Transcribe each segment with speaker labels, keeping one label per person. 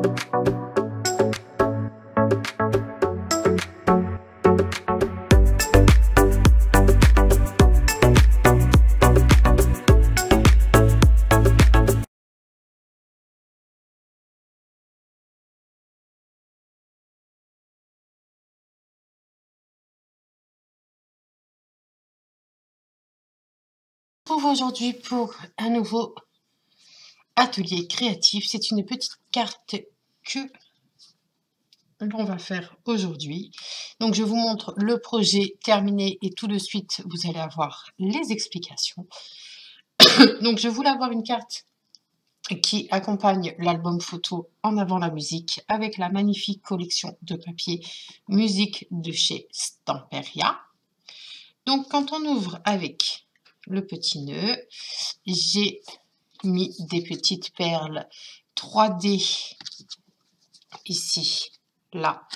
Speaker 1: Retrouve aujourd'hui pour un nouveau atelier créatif. C'est une petite carte que l'on va faire aujourd'hui. Donc je vous montre le projet terminé et tout de suite vous allez avoir les explications. Donc je voulais avoir une carte qui accompagne l'album photo En avant la musique avec la magnifique collection de papier musique de chez Stamperia. Donc quand on ouvre avec le petit nœud, j'ai mis des petites perles 3D ici, là,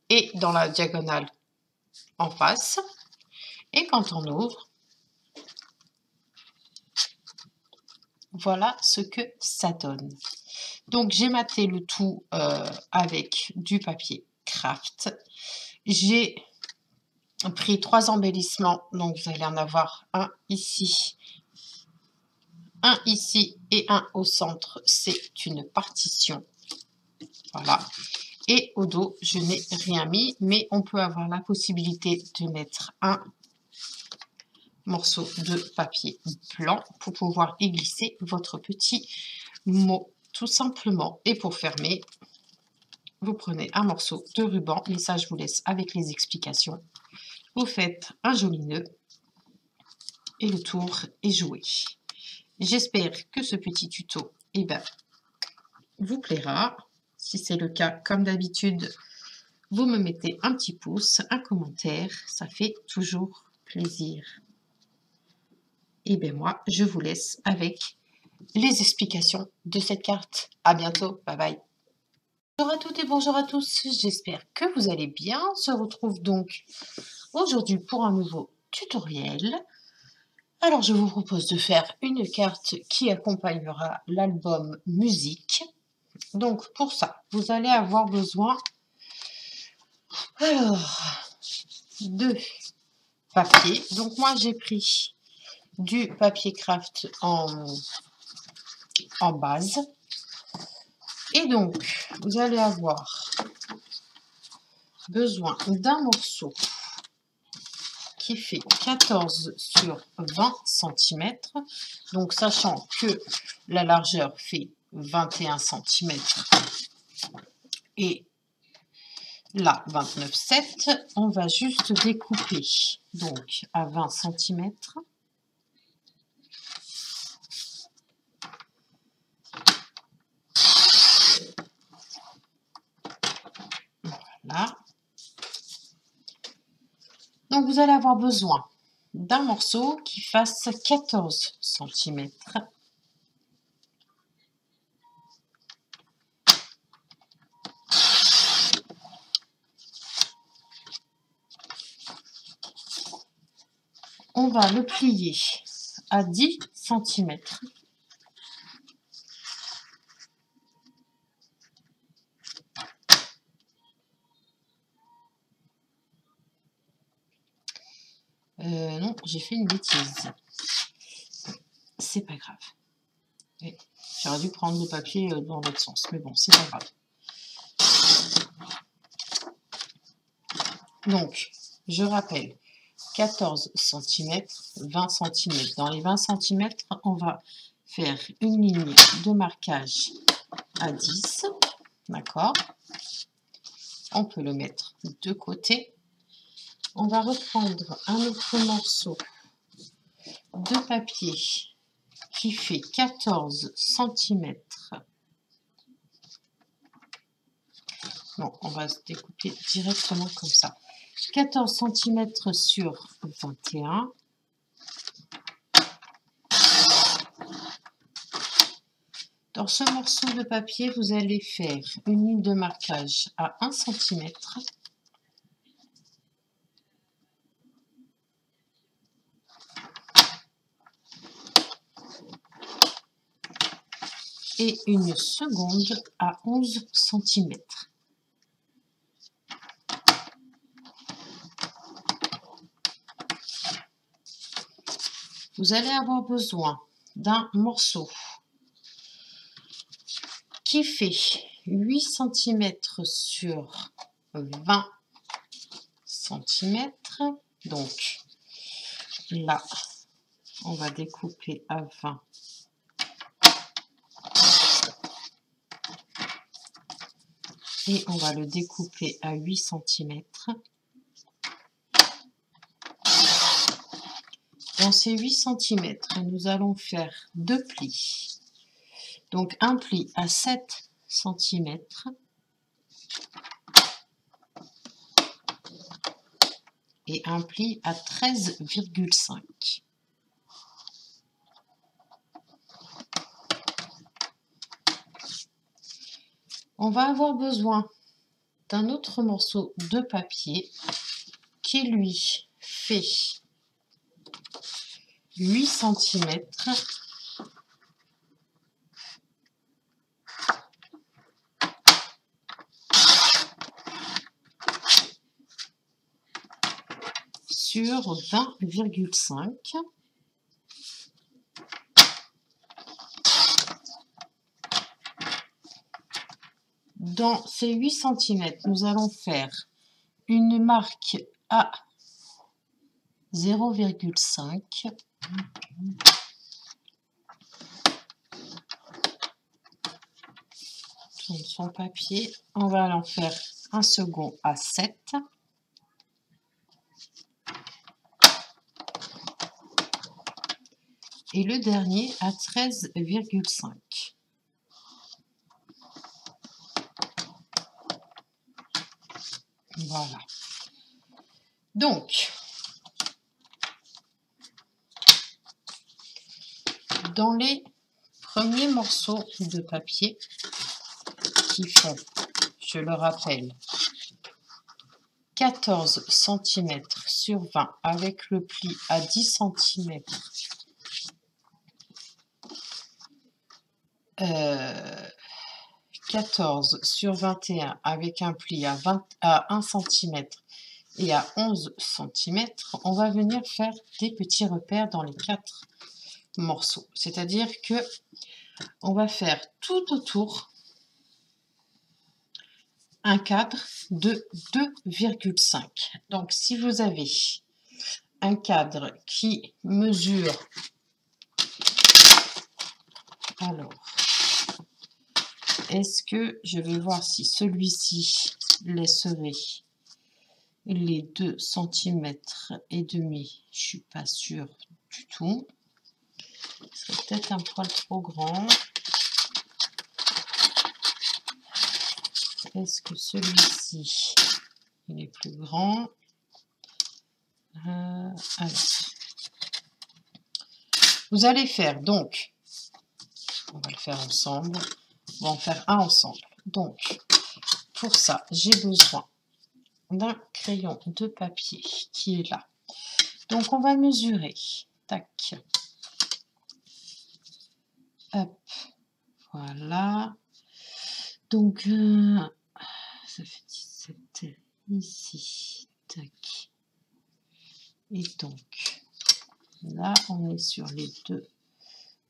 Speaker 1: et dans la diagonale en face. Et quand on ouvre, voilà ce que ça donne. Donc j'ai maté le tout avec du papier craft. J'ai pris 3 embellissements, donc vous allez en avoir un ici et un au centre. C'est une partition. Voilà. Et au dos, je n'ai rien mis, mais on peut avoir la possibilité de mettre un morceau de papier blanc pour pouvoir y glisser votre petit mot, tout simplement. Et pour fermer, vous prenez un morceau de ruban, mais ça, je vous laisse avec les explications. Vous faites un joli nœud et le tour est joué. J'espère que ce petit tuto vous plaira. Si c'est le cas, comme d'habitude, vous me mettez un petit pouce, un commentaire, ça fait toujours plaisir. Et bien moi, je vous laisse avec les explications de cette carte. À bientôt, bye bye. Bonjour à toutes et bonjour à tous, j'espère que vous allez bien. On se retrouve donc aujourd'hui pour un nouveau tutoriel. Alors je vous propose de faire une carte qui accompagnera l'album musique. Donc pour ça, vous allez avoir besoin de papier. Donc moi j'ai pris du papier craft en base. Et donc vous allez avoir besoin d'un morceau qui fait 14 sur 20 cm. Donc sachant que la largeur fait 21 cm et là 29,7, on va juste découper donc à 20 cm. Voilà. Donc vous allez avoir besoin d'un morceau qui fasse 14 cm. On va le plier à 10 cm. Non, j'ai fait une bêtise. C'est pas grave. J'aurais dû prendre le papier dans l'autre sens, mais bon, c'est pas grave. Donc, je rappelle, 14 cm, 20 cm. Dans les 20 cm, on va faire une ligne de marquage à 10. D'accord? On peut le mettre de côté. On va reprendre un autre morceau de papier qui fait 14 cm. Non, on va se découper directement comme ça. 14 cm sur 21. Dans ce morceau de papier, vous allez faire une ligne de marquage à 1 cm. et une seconde à 11 cm. Vous allez avoir besoin d'un morceau qui fait 8 cm sur 20 cm. Donc là, on va découper à 20. Et on va le découper à 8 cm. Dans ces 8 cm, nous allons faire 2 plis. Donc un pli à 7 cm et un pli à 13,5. On va avoir besoin d'un autre morceau de papier qui lui fait 8 cm sur 20,5. Dans ces 8 cm, nous allons faire une marque à 0,5. Tourne son papier. On va en faire un second à 7. Et le dernier à 13,5. Voilà. Donc, dans les premiers morceaux de papier qui font, je le rappelle, 14 cm sur 20 avec le pli à 10 cm, 14 sur 21 avec un pli à 1 cm et à 11 cm, on va venir faire des petits repères dans les 4 morceaux. C'est-à-dire que on va faire tout autour un cadre de 2,5. Donc si vous avez un cadre qui mesure, alors est-ce que je vais voir si celui-ci laisserait les 2 cm et demi, je suis pas sûre du tout. C'est peut-être un poil trop grand. Est-ce que celui-ci il est plus grand? Alors, vous allez faire donc, on va le faire ensemble, on va en faire un ensemble. Donc pour ça, j'ai besoin d'un crayon de papier qui est là. Donc on va mesurer. Tac. Hop. Voilà. Donc ça fait 17 ici. Tac. Et donc là, on est sur les 2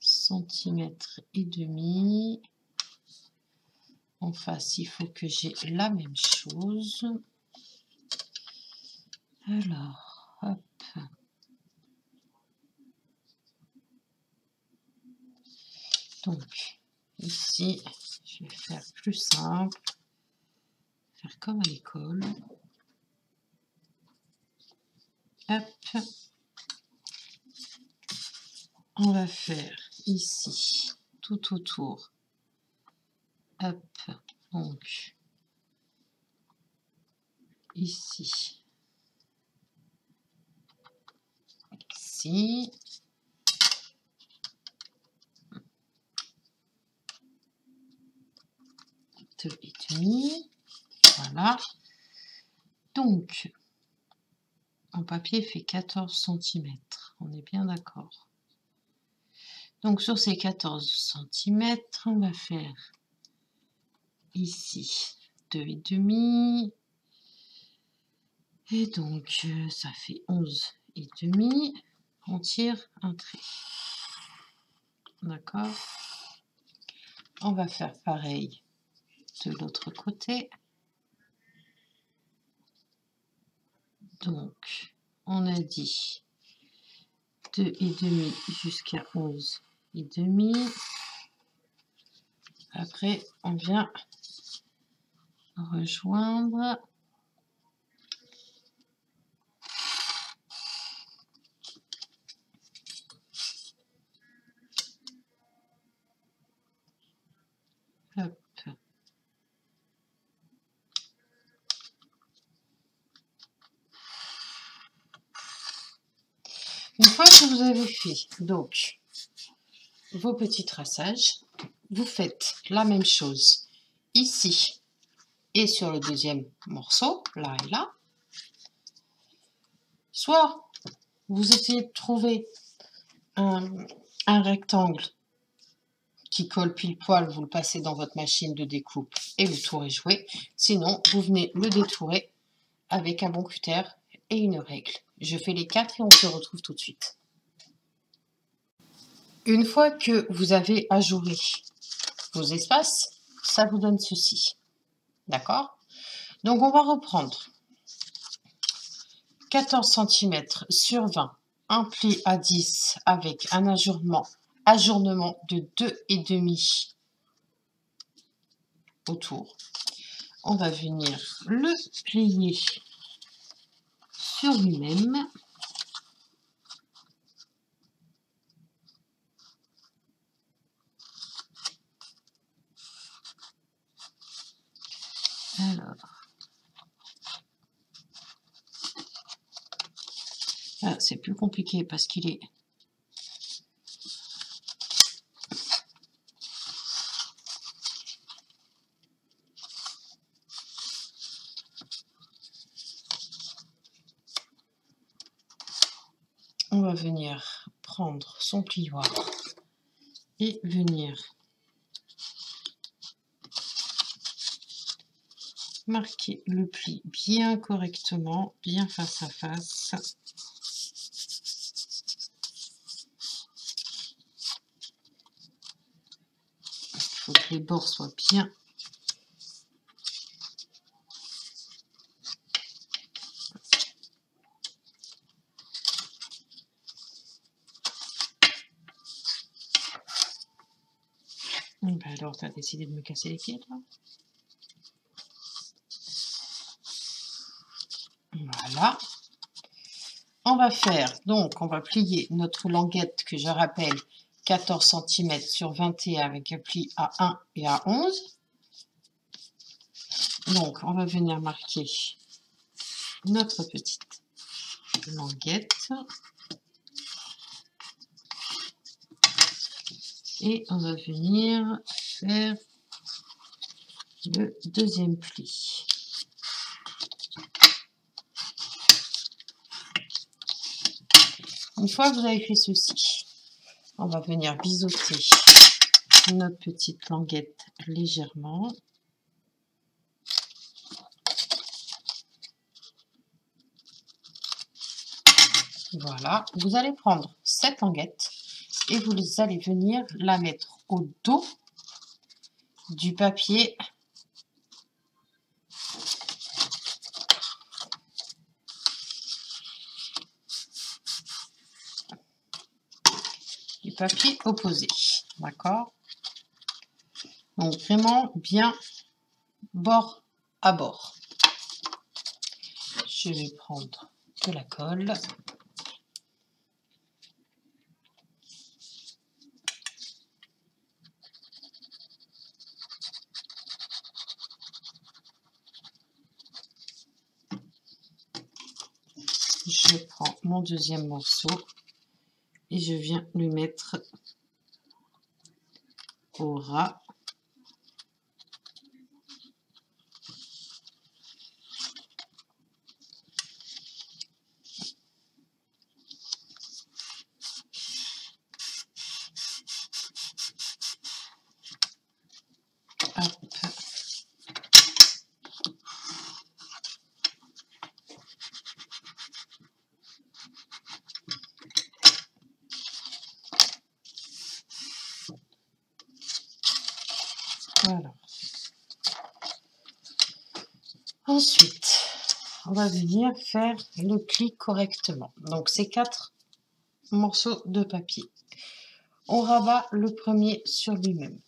Speaker 1: cm et demi. En face, il faut que j'ai la même chose. Alors, hop. Donc, ici, je vais faire plus simple. Faire comme à l'école. Hop. On va faire ici, tout autour. Hop. Donc, ici. Ici. Deux et demi. Voilà. Donc, en papier fait 14 cm. On est bien d'accord. Donc sur ces 14 centimètres, on va faire ici 2,5. Et donc ça fait 11,5. On tire un trait. D'accord. On va faire pareil de l'autre côté. Donc, on a dit 2,5 jusqu'à 11,5. Après, on vient rejoindre. Hop. Une fois que vous avez fait donc vos petits traçages, vous faites la même chose ici et sur le deuxième morceau, là et là. Soit vous essayez de trouver un rectangle qui colle pile poil, vous le passez dans votre machine de découpe et le tour est joué. Sinon, vous venez le détourer avec un bon cutter et une règle. Je fais les 4 et on se retrouve tout de suite. Une fois que vous avez ajouré vos espaces, ça vous donne ceci. D'accord? Donc, on va reprendre 14 cm sur 20, un pli à 10 avec un ajournement de 2,5 autour. On va venir le plier sur lui-même. Alors, là, c'est plus compliqué parce qu'il est... On va venir prendre son plioir et venir marquer le pli bien correctement, bien face à face. Il faut que les bords soient bien. Ben alors, tu as décidé de me casser les pieds, là. Voilà. On va faire, donc, on va plier notre languette que je rappelle 14 cm sur 21 avec un pli à 1 et à 11. Donc, on va venir marquer notre petite languette. Et on va venir faire le deuxième pli. Une fois que vous avez fait ceci, on va venir biseauter notre petite languette légèrement. Voilà, vous allez prendre cette languette et vous allez venir la mettre au dos du papier opposé. D'accord? Donc vraiment bien bord à bord. Je vais prendre de la colle. Je prends mon deuxième morceau et je viens le mettre au ras. Hop. Voilà. Ensuite, on va venir faire le pli correctement. Donc, ces 4 morceaux de papier. On rabat le premier sur lui-même.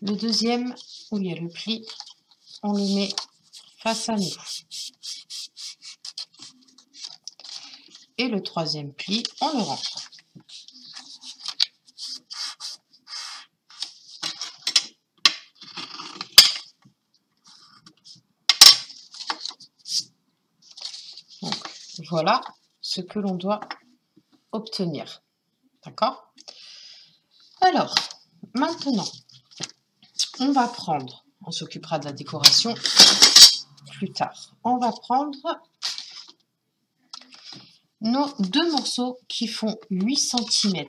Speaker 1: Le deuxième, où il y a le pli, on le met face à nous. Et le troisième pli, on le rentre. Donc, voilà ce que l'on doit obtenir. D'accord? Alors, maintenant, on va prendre, on s'occupera de la décoration plus tard. On va prendre nos 2 morceaux qui font 8 cm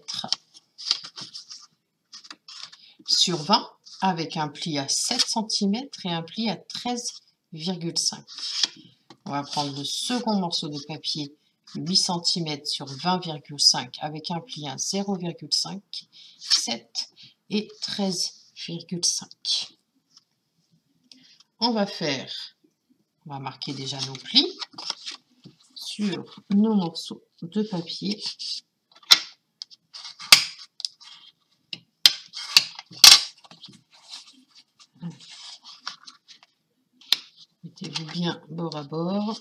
Speaker 1: sur 20 avec un pli à 7 cm et un pli à 13,5. On va prendre le second morceau de papier 8 cm sur 20,5 avec un pli à 0,5, 7 et 13,5. On va marquer déjà nos plis sur nos morceaux de papier. Mettez-vous bien bord à bord.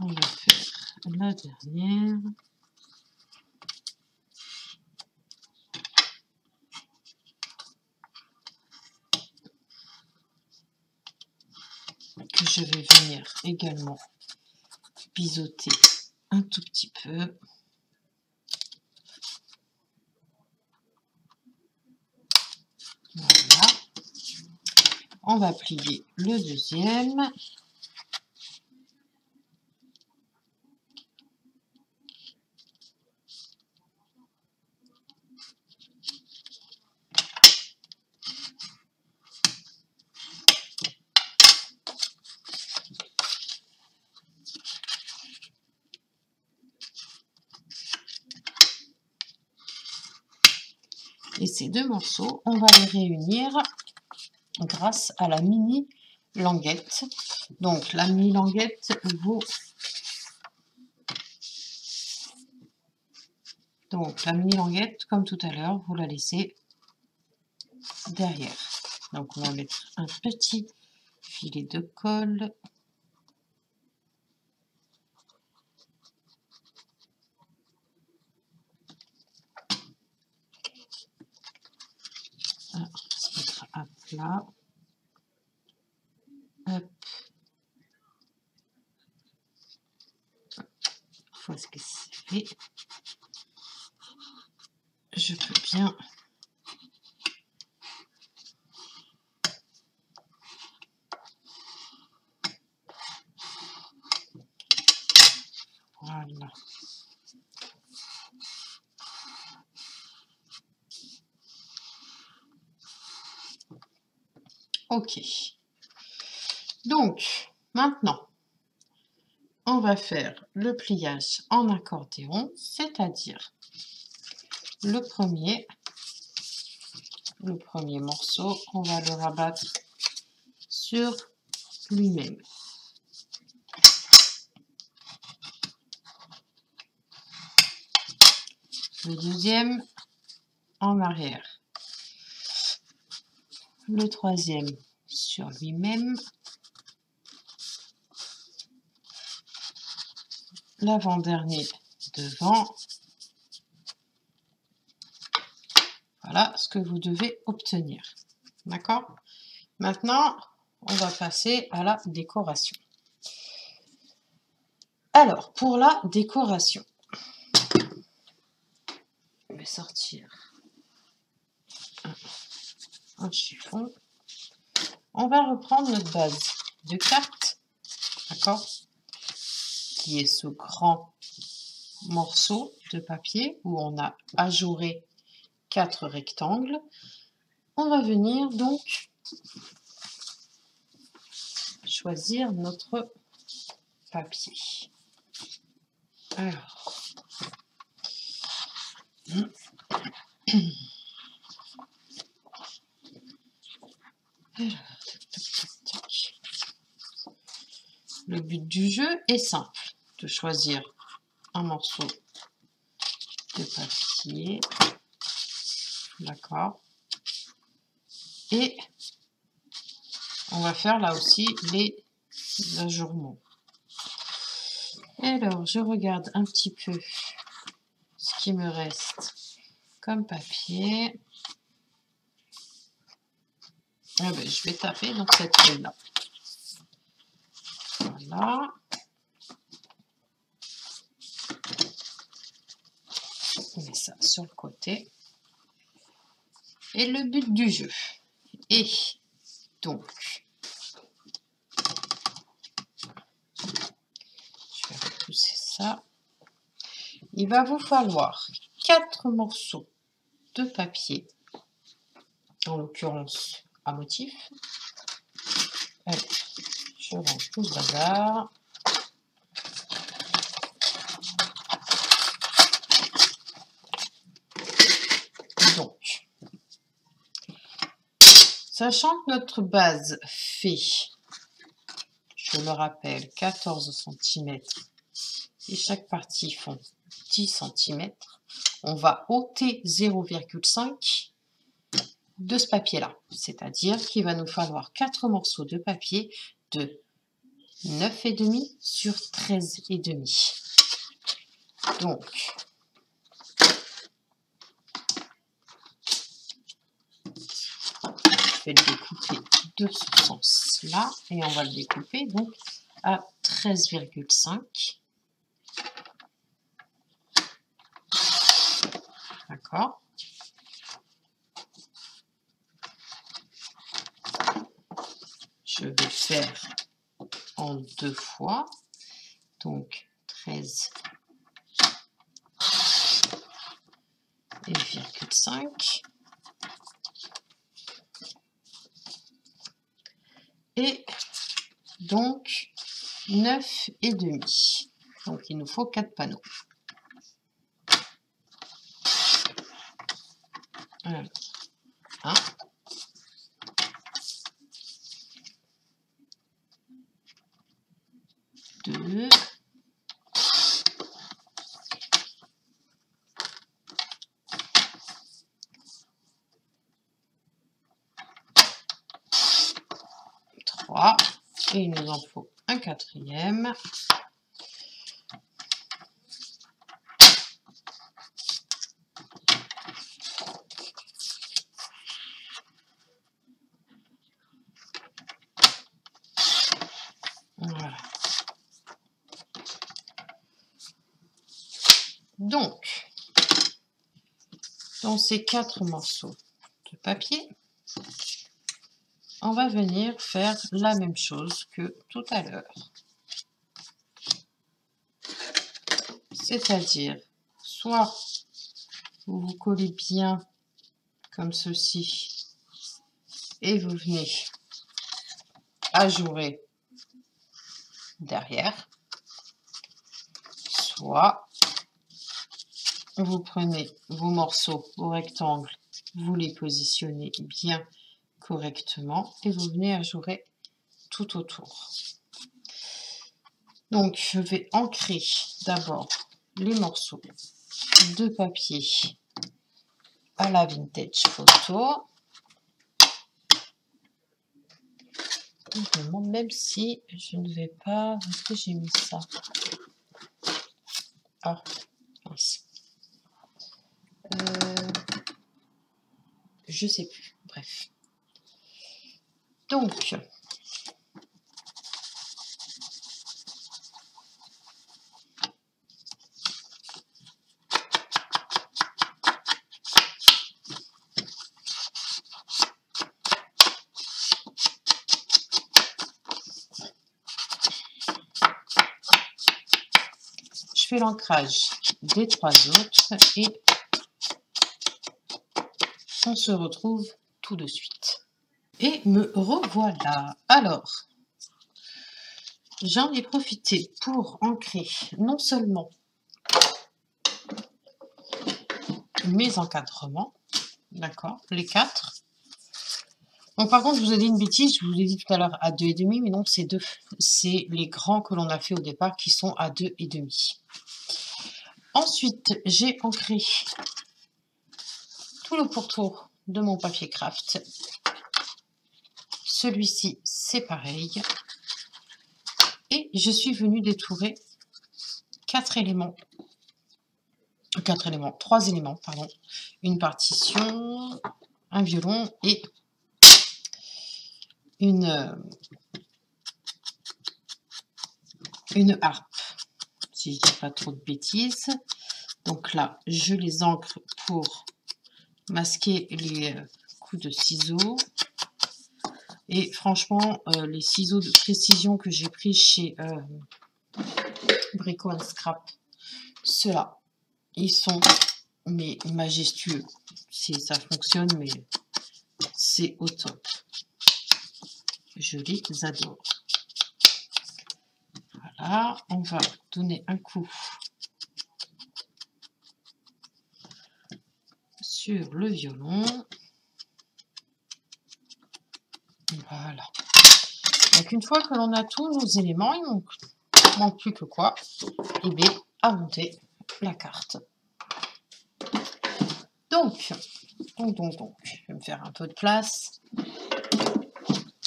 Speaker 1: On va faire la dernière. Que je vais venir également biseauter un tout petit peu. Voilà. On va plier le deuxième. Et ces 2 morceaux, on va les réunir grâce à la mini languette. Donc la mini languette vaut comme tout à l'heure, vous la laissez derrière. Donc on va mettre un petit filet de colle. On va se mettre à plat. Hop. Une fois ce que c'est fait, je peux bien voilà. Ok. Donc, maintenant, on va faire le pliage en accordéon, c'est-à-dire le premier morceau, on va le rabattre sur lui-même. Le deuxième en arrière. Le troisième sur lui-même. L'avant-dernier devant. Voilà ce que vous devez obtenir. D'accord? Maintenant, on va passer à la décoration. Alors, pour la décoration, je vais sortir un chiffon. On va reprendre notre base de cartes, d'accord? Qui est ce grand morceaux de papier où on a ajouré 4 rectangles. On va venir donc choisir notre papier. Alors, le but du jeu est simple, de choisir un morceau de papier, d'accord, et on va faire là aussi les ajournements. Alors, je regarde un petit peu ce qui me reste comme papier. Ah ben, je vais taper donc cette feuille là. Voilà. On met ça sur le côté. Et le but du jeu est donc, je vais repousser ça. Il va vous falloir 4 morceaux de papier, en l'occurrence à motif. Allez, je range tout ce bazar. Donc, sachant que notre base fait, je le rappelle, 14 cm et chaque partie font 10 cm, on va ôter 0,5 de ce papier-là. C'est-à-dire qu'il va nous falloir 4 morceaux de papier de 9,5 sur 13,5. Donc, je vais le découper de ce sens-là et on va le découper donc à 13,5. D'accord. Je vais faire en 2 fois, donc 13,5 et donc 9,5. Donc il nous faut 4 panneaux. Alors, 1, 2, 3 et il nous en faut un 4e. Voilà. Donc, dans ces 4 morceaux de papier, on va venir faire la même chose que tout à l'heure. C'est-à-dire, soit vous vous collez bien comme ceci et vous venez ajourer derrière, soit vous prenez vos morceaux au rectangle, vous les positionnez bien correctement et vous venez ajourer tout autour. Donc je vais ancrer d'abord les morceaux de papier à la vintage photo. Je me demande même si je ne vais pas... Où est-ce que j'ai mis ça? Ah, mince. Je sais plus. Bref. Donc, fais l'ancrage des 3 autres et on se retrouve tout de suite. Et me revoilà. Alors, j'en ai profité pour ancrer non seulement mes encadrements, d'accord, les 4. Donc par contre, je vous ai dit une bêtise, je vous ai dit tout à l'heure à 2,5, mais non, c'est 2. C'est les grands que l'on a fait au départ qui sont à 2,5. Ensuite, j'ai ancré tout le pourtour de mon papier craft. Celui-ci, c'est pareil. Et je suis venue détourer 3 éléments, pardon. Une partition, un violon et une harpe, si je dis pas trop de bêtises. Donc là, je les ancre pour masquer les coups de ciseaux. Et franchement, les ciseaux de précision que j'ai pris chez Brico & Scrap, ceux-là, ils sont mais majestueux. Si ça fonctionne, mais c'est au top. Je les adore. Voilà, on va donner un coup sur le violon. Voilà. Donc une fois que l'on a tous nos éléments, il ne manque plus que quoi? Et bien, à monter la carte. Donc, je vais me faire un peu de place.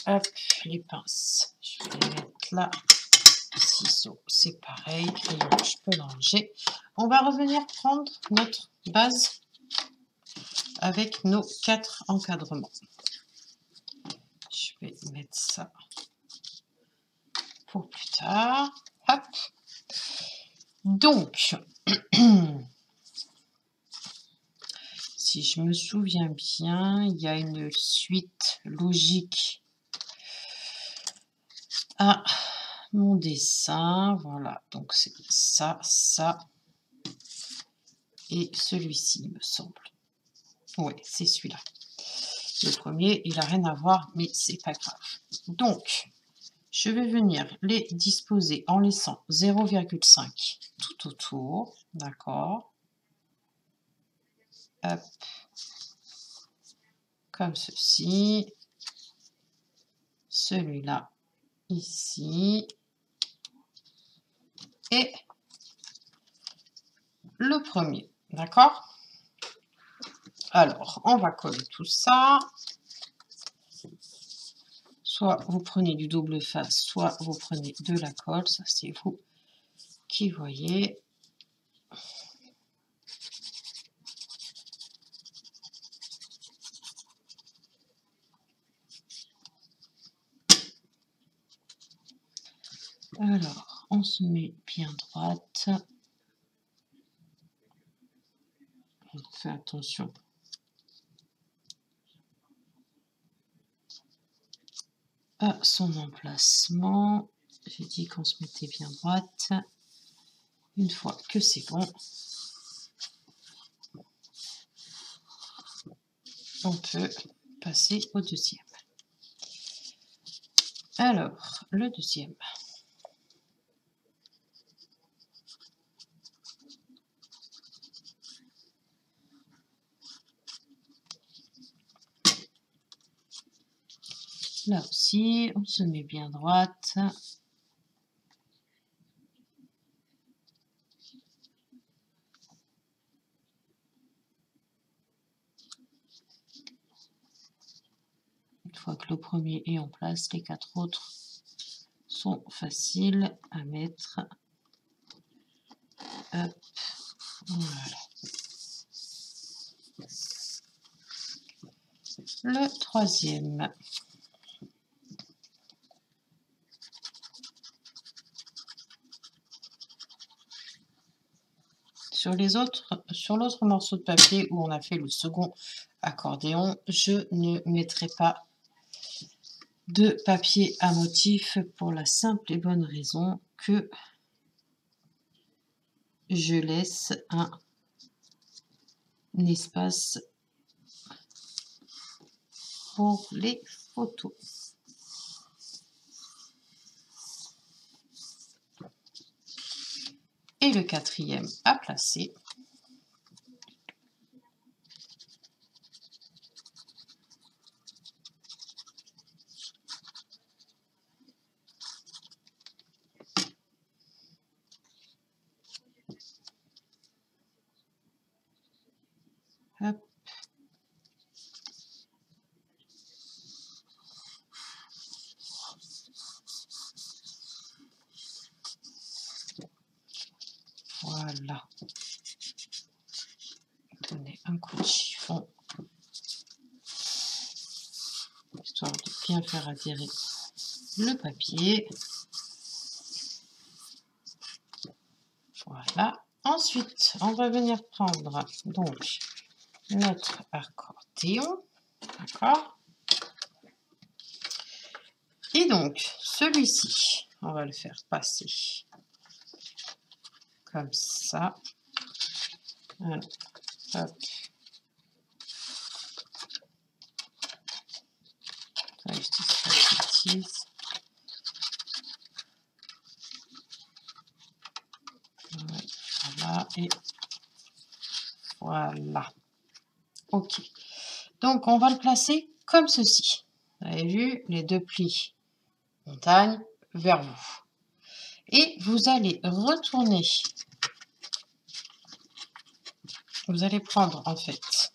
Speaker 1: Hop, les pinces, je vais les mettre là. Ciseaux, c'est pareil. Crayon, je peux l'enlever. On va revenir prendre notre base avec nos 4 encadrements. Je vais mettre ça pour plus tard. Hop. Donc, si je me souviens bien, il y a une suite logique à mon dessin. Voilà, donc c'est ça, ça et celui-ci, il me semble. Ouais, c'est celui-là. Le premier, il n'a rien à voir, mais c'est pas grave. Donc, je vais venir les disposer en laissant 0,5 tout autour, d'accord. Hop, comme ceci. Celui-là, ici. Et le premier, d'accord. Alors, on va coller tout ça. Soit vous prenez du double face, soit vous prenez de la colle. Ça, c'est vous qui voyez. Alors, on se met bien droite. On fait attention. À son emplacement. J'ai dit qu'on se mettait bien droite. Une fois que c'est bon, on peut passer au deuxième. Alors, le deuxième. Là aussi, on se met bien droite. Une fois que le premier est en place, les 4 autres sont faciles à mettre. Hop, voilà. Le troisième. Sur l'autre morceau de papier où on a fait le second accordéon, je ne mettrai pas de papier à motif pour la simple et bonne raison que je laisse un espace pour les photos. Et le quatrième à placer. Hop. Voilà. Donner un coup de chiffon, histoire de bien faire adhérer le papier. Voilà. Ensuite, on va venir prendre donc notre accordéon. D'accord. Et donc, celui-ci, on va le faire passer comme ça. Alors, hop. Voilà, et voilà. Ok. Donc, on va le placer comme ceci. Vous avez vu, les deux plis montagne vers vous. Et vous allez retourner. Vous allez prendre, en fait,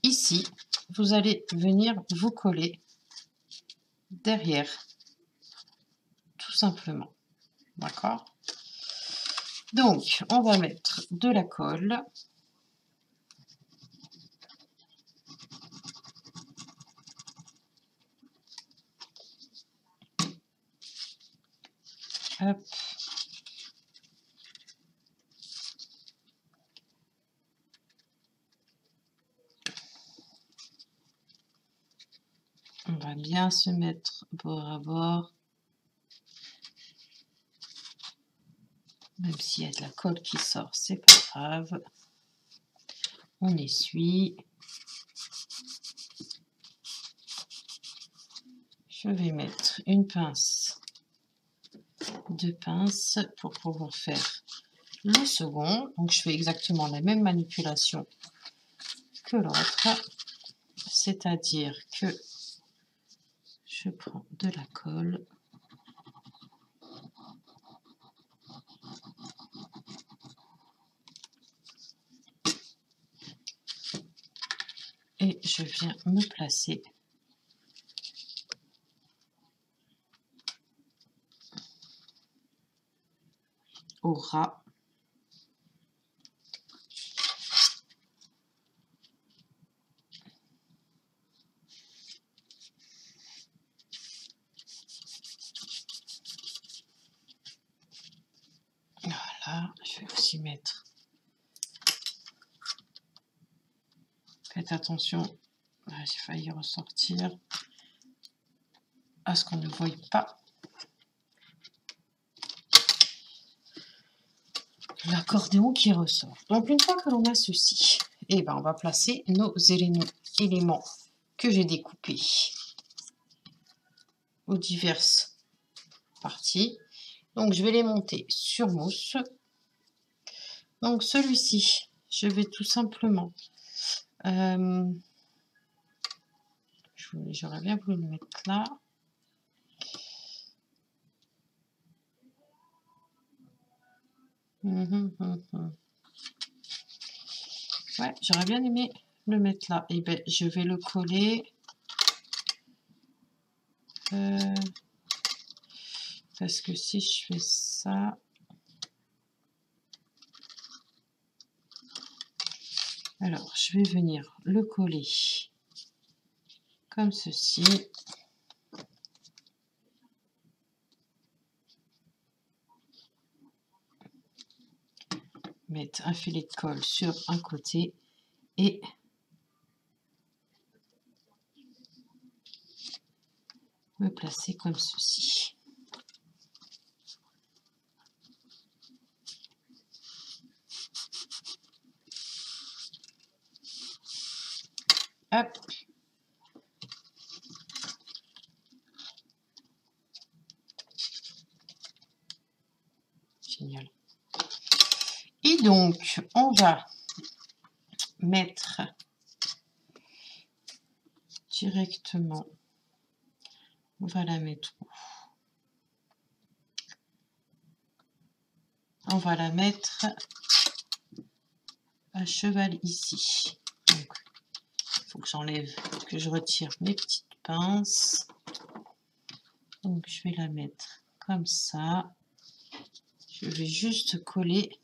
Speaker 1: ici, vous allez venir vous coller derrière, tout simplement. D'accord? Donc, on va mettre de la colle. Hop. On va bien se mettre bord à bord. Même s'il y a de la colle qui sort, c'est pas grave. On essuie. Je vais mettre une pince, deux pinces pour pouvoir faire le second. Donc je fais exactement la même manipulation que l'autre. C'est-à-dire que je prends de la colle. Et je viens me placer au ras . Voilà, je vais aussi mettre. Faites attention, j'ai failli ressortir à ce qu'on ne voie pas l'accordéon qui ressort. Donc une fois que l'on a ceci, et ben on va placer nos éléments que j'ai découpés aux diverses parties. Donc je vais les monter sur mousse. Donc celui-ci, je vais tout simplement, j'aurais bien voulu le mettre là. Ouais, j'aurais bien aimé le mettre là. Et ben je vais le coller. Parce que si je fais ça, alors je vais venir le coller comme ceci. Mettre un filet de colle sur un côté et me placer comme ceci. Hop. Génial. Et donc, on va mettre directement, on va la mettre où? On va la mettre à cheval ici. Donc, il faut que j'enlève, que je retire mes petites pinces. Donc, je vais la mettre comme ça. Je vais juste coller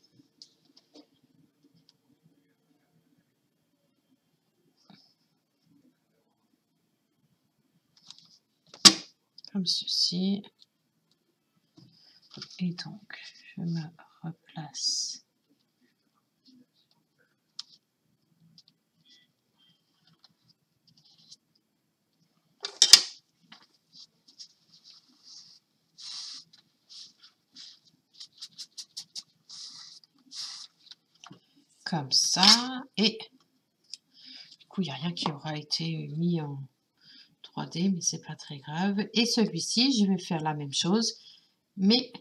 Speaker 1: comme ceci. Et donc, je me replace. Comme ça. Et du coup, il n'y a rien qui aura été mis en 3D, mais c'est pas très grave. Et celui-ci, je vais faire la même chose, mais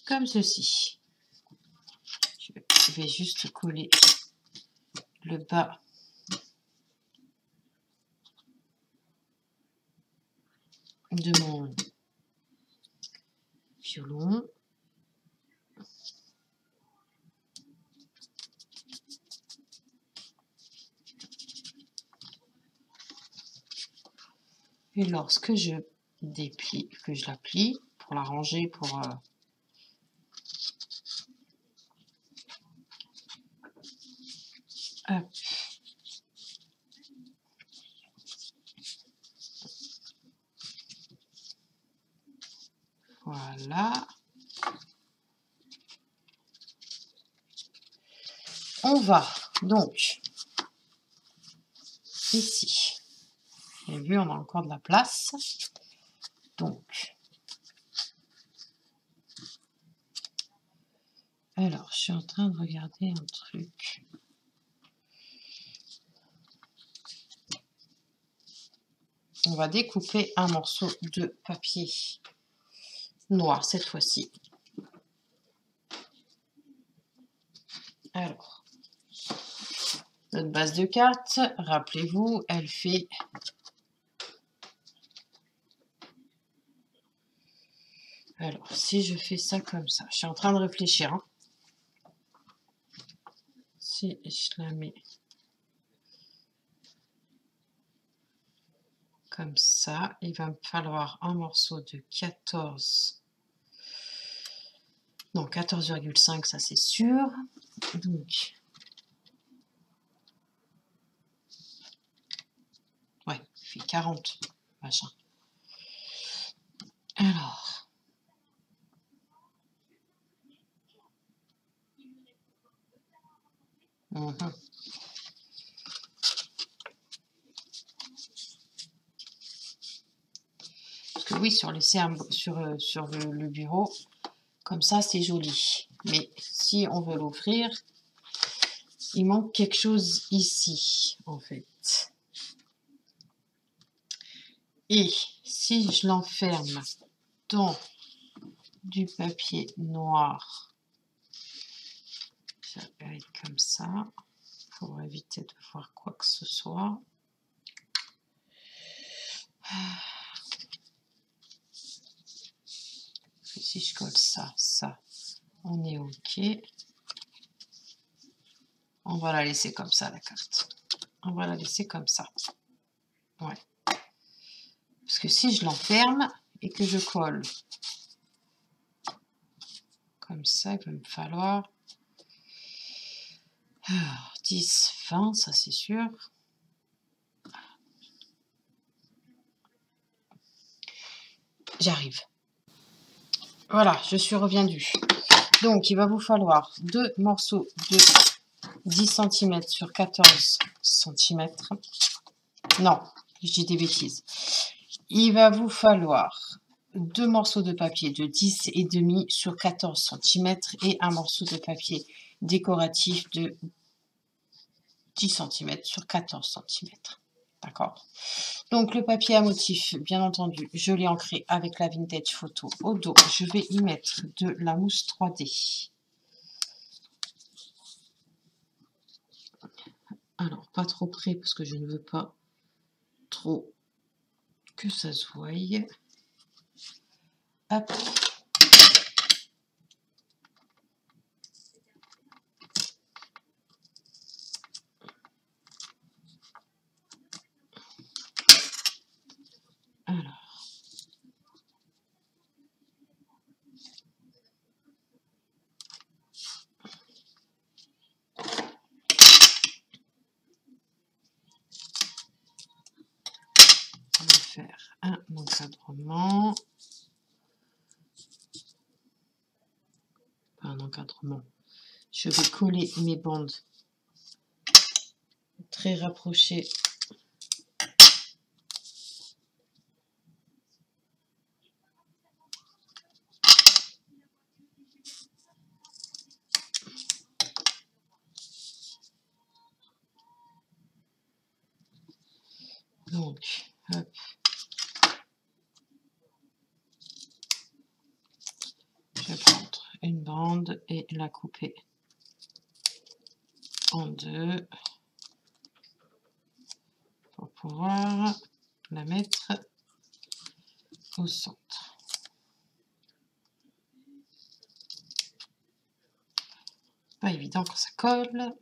Speaker 1: comme ceci. Je vais juste coller le bas de mon violon. Et lorsque je déplie, que je la plie, pour la ranger, pour... hop. Voilà. On va donc ici. Vous avez vu, on a encore de la place. Donc, alors, je suis en train de regarder un truc. On va découper un morceau de papier noir cette fois-ci. Alors, notre base de cartes, rappelez-vous, elle fait... Alors, si je fais ça comme ça, je suis en train de réfléchir. Hein. Si je la mets comme ça, il va me falloir un morceau de 14. Non, 14,5, ça c'est sûr. Donc, ouais, il fait 40, machin. Alors... Parce que oui, sur le bureau, comme ça, c'est joli. Mais si on veut l'offrir, il manque quelque chose ici, en fait. Et si je l'enferme dans du papier noir, ça va être comme ça, pour éviter de voir quoi que ce soit. Si je colle ça, on est OK. On va la laisser comme ça, la carte. On va la laisser comme ça. Ouais. Parce que si je l'enferme et que je colle comme ça, il va me falloir 10, 20, ça c'est sûr. J'arrive. Voilà, je suis revenue. Donc, il va vous falloir 2 morceaux de 10 cm sur 14 cm. Non, je dis des bêtises. Il va vous falloir 2 morceaux de papier de 10,5 sur 14 cm et un morceau de papier décoratif de 10 cm sur 14 cm. D'accord? Donc le papier à motif, bien entendu, je l'ai ancré avec la Vintage Photo au dos. Je vais y mettre de la mousse 3D. Alors, pas trop près parce que je ne veux pas trop que ça se voie. Hop. Alors. On va faire un encadrement. Pas un encadrement. Je vais coller mes bandes très rapprochées. Donc, hop. Je vais prendre une bande et la couper en deux pour pouvoir la mettre au centre. Pas évident quand ça colle.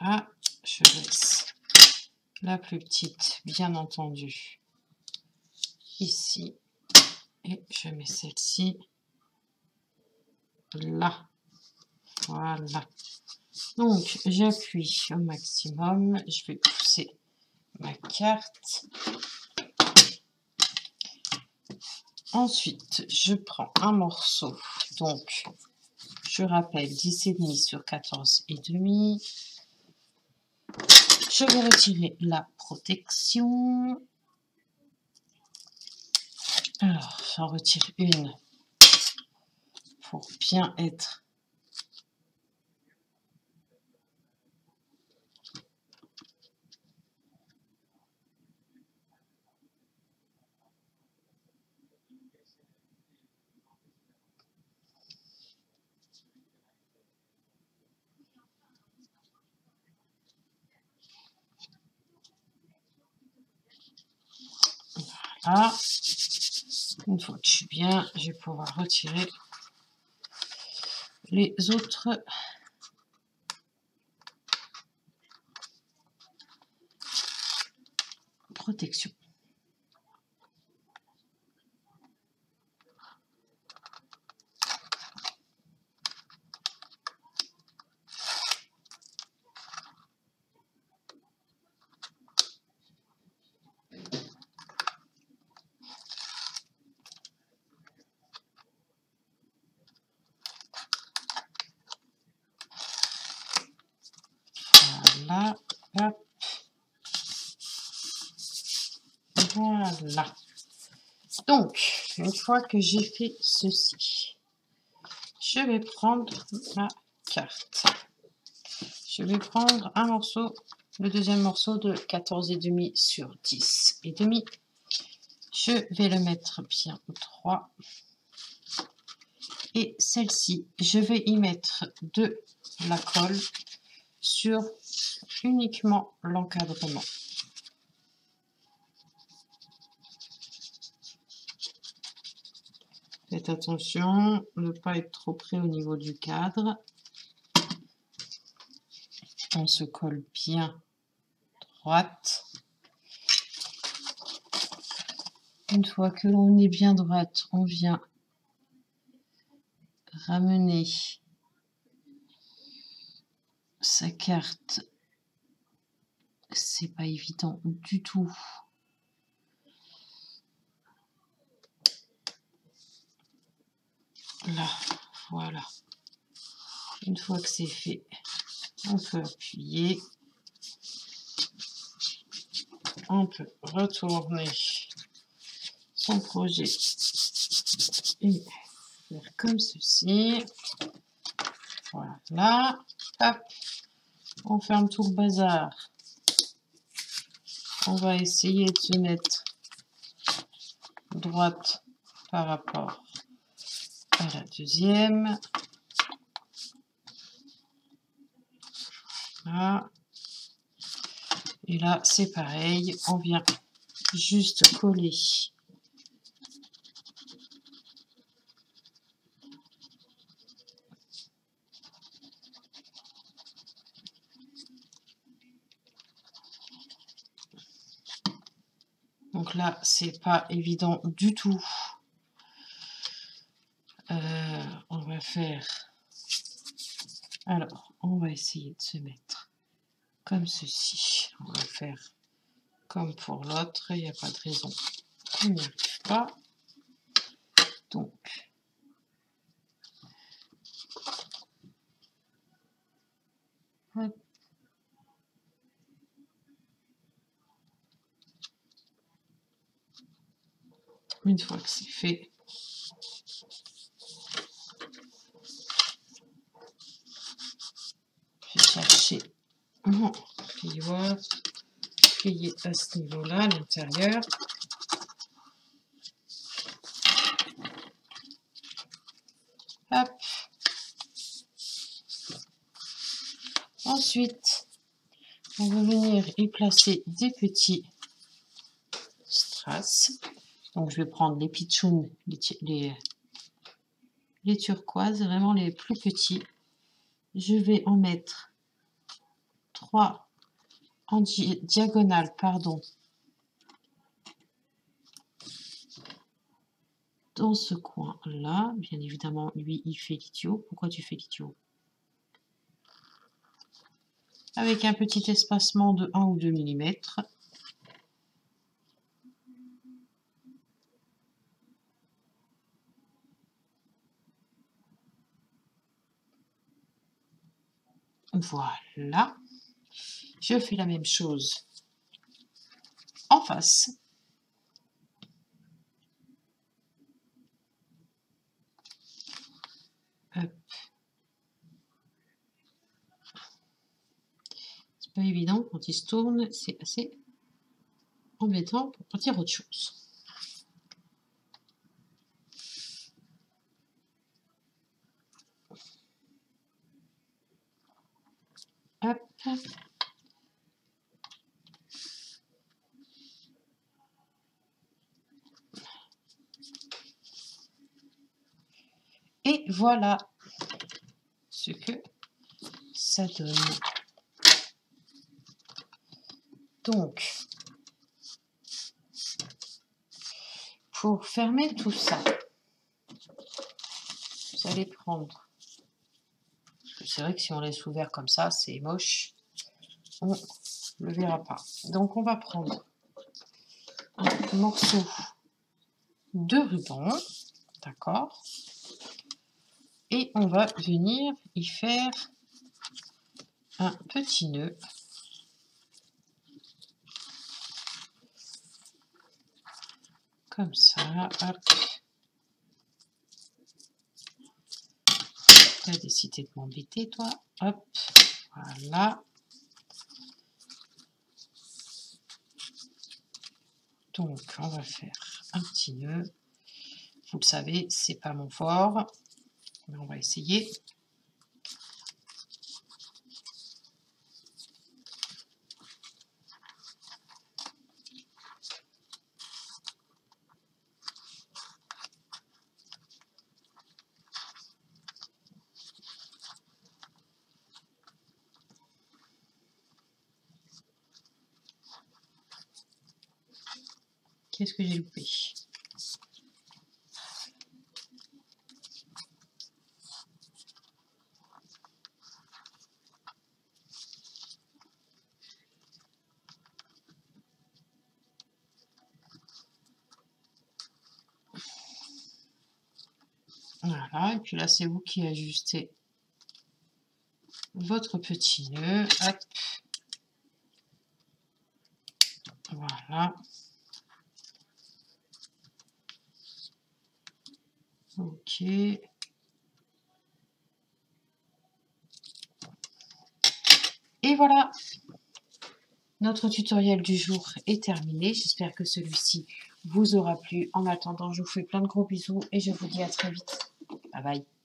Speaker 1: Voilà, je laisse la plus petite, bien entendu, ici. Et je mets celle-ci là. Voilà. Donc, j'appuie au maximum. Je vais pousser ma carte. Ensuite, je prends un morceau. Donc, je rappelle 10,5 sur 14,5. Je vais retirer la protection. Alors, j'en retire une pour bien être là. Une fois que je suis bien, je vais pouvoir retirer les autres protections. Voilà, hop. Voilà. Donc, une fois que j'ai fait ceci, je vais prendre ma carte. Je vais prendre un morceau, le deuxième morceau de 14,5 sur 10,5. Je vais le mettre bien droit. Et celle-ci, je vais y mettre de la colle sur uniquement l'encadrement. Faites attention de ne pas être trop près au niveau du cadre. On se colle bien droite. Une fois que l'on est bien droite, on vient ramener sa carte. C'est pas évident du tout. Là, voilà. Une fois que c'est fait, on peut appuyer. On peut retourner son projet et faire comme ceci. Voilà. Hop. On ferme tout le bazar. On va essayer de se mettre droite par rapport à la deuxième. Voilà. Et là, c'est pareil. On vient juste coller. Donc là, c'est pas évident du tout. On va faire... Alors, on va essayer de se mettre comme ceci. On va faire comme pour l'autre. Il n'y a pas de raison qu'on n'y arrive pas. Donc, hop. Une fois que c'est fait, je vais chercher mon plier à ce niveau-là, à l'intérieur. Hop. Ensuite, on va venir y placer des petits strass. Donc, je vais prendre les pitchouns, les turquoises, vraiment les plus petits. Je vais en mettre 3 en diagonale, pardon, dans ce coin-là. Bien évidemment, lui, il fait l'idiot. Pourquoi tu fais l'idiot? Avec un petit espacement de 1 ou 2 mm. Voilà. Je fais la même chose en face. Hop. C'est pas évident quand il se tourne, c'est assez embêtant pour dire autre chose. Hop. Et voilà ce que ça donne. Donc, pour fermer tout ça, vous allez prendre, parce que c'est vrai que si on laisse ouvert comme ça, c'est moche, on ne le verra pas. Donc, on va prendre un morceau de ruban, d'accord, et on va venir y faire un petit nœud. Comme ça, hop. Tu as décidé de m'embêter, toi. Hop, voilà. Donc, on va faire un petit nœud. Vous le savez, c'est pas mon fort, mais on va essayer. Qu'est-ce que j'ai loupé? Voilà, et puis là, c'est vous qui ajustez votre petit nœud. Hop. Voilà. Ok. Et voilà, notre tutoriel du jour est terminé. J'espère que celui-ci vous aura plu. En attendant, je vous fais plein de gros bisous et je vous dis à très vite. Bye bye.